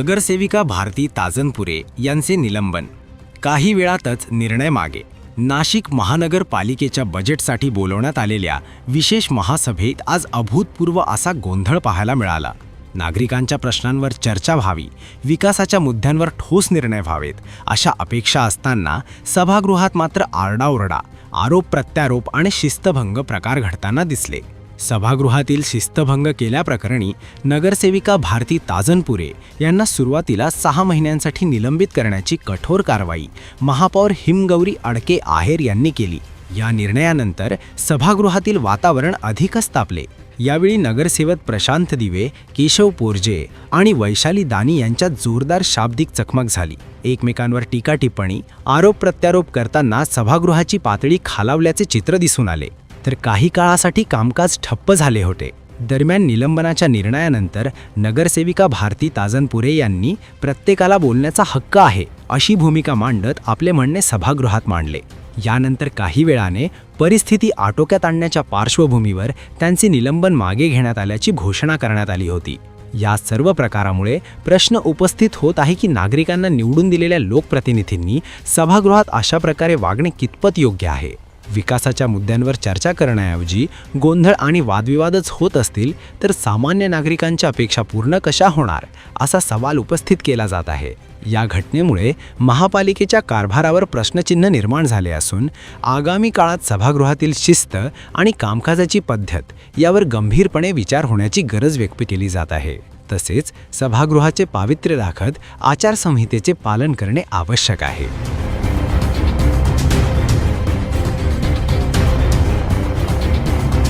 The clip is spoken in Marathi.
नगरसेविका भारती ताजनपुरे यांचे निलंबन. काही वेळातच निर्णय मागे. नाशिक महानगरपालिकेच्या बजेटसाठी बोलवण्यात आलेल्या विशेष महासभेत आज अभूतपूर्व असा गोंधळ पाहायला मिळाला. नागरिकांच्या प्रश्नांवर चर्चा व्हावी, विकासाच्या मुद्द्यांवर ठोस निर्णय व्हावेत अशा अपेक्षा असताना सभागृहात मात्र आरडाओरडा, आरोप प्रत्यारोप आणि शिस्तभंग प्रकार घडताना दिसले. सभागृहातील शिस्तभंग केल्याप्रकरणी नगरसेविका भारती ताजनपुरे यांना सुरुवातीला 6 महिन्यांसाठी निलंबित करण्याची कठोर कारवाई महापौर हिमगौरी अडके आहेर यांनी केली. या निर्णयानंतर सभागृहातील वातावरण अधिकच तापले. यावेळी नगरसेवक प्रशांत दिवे, केशव पोरजे आणि वैशाली दानी यांच्यात जोरदार शाब्दिक चकमक झाली. एकमेकांवर टीका टिप्पणी, आरोप प्रत्यारोप करताना सभागृहाची पातळी खालावल्याचे चित्र दिसून आले. तर काही काळासाठी कामकाज ठप्प झाले होते. दरम्यान निलंबनाच्या निर्णयानंतर नगरसेविका भारती ताजनपुरे यांनी प्रत्येकाला बोलण्याचा हक्क आहे अशी भूमिका मांडत आपले म्हणणे सभागृहात मांडले. यानंतर काही वेळाने परिस्थिती आटोक्यात आणण्याच्या पार्श्वभूमीवर त्यांचे निलंबन मागे घेण्यात आल्याची घोषणा करण्यात आली होती. या सर्व प्रकारामुळे प्रश्न उपस्थित होत आहे की नागरिकांना निवडून दिलेल्या लोकप्रतिनिधींनी सभागृहात अशा प्रकारे वागणे कितपत योग्य आहे. विकासाच्या मुद्द्यांवर चर्चा करण्याऐवजी गोंधळ आणि वादविवादच होत असतील तर सामान्य नागरिकांच्या अपेक्षा पूर्ण कशा होणार असा सवाल उपस्थित केला जात आहे. या घटनेमुळे महापालिकेच्या कारभारावर प्रश्नचिन्ह निर्माण झाले असून आगामी काळात सभागृहातील शिस्त आणि कामकाजाची पद्धत यावर गंभीरपणे विचार होण्याची गरज व्यक्त केली जात आहे. तसेच सभागृहाचे पावित्र्य राखत आचारसंहितेचे पालन करणे आवश्यक आहे.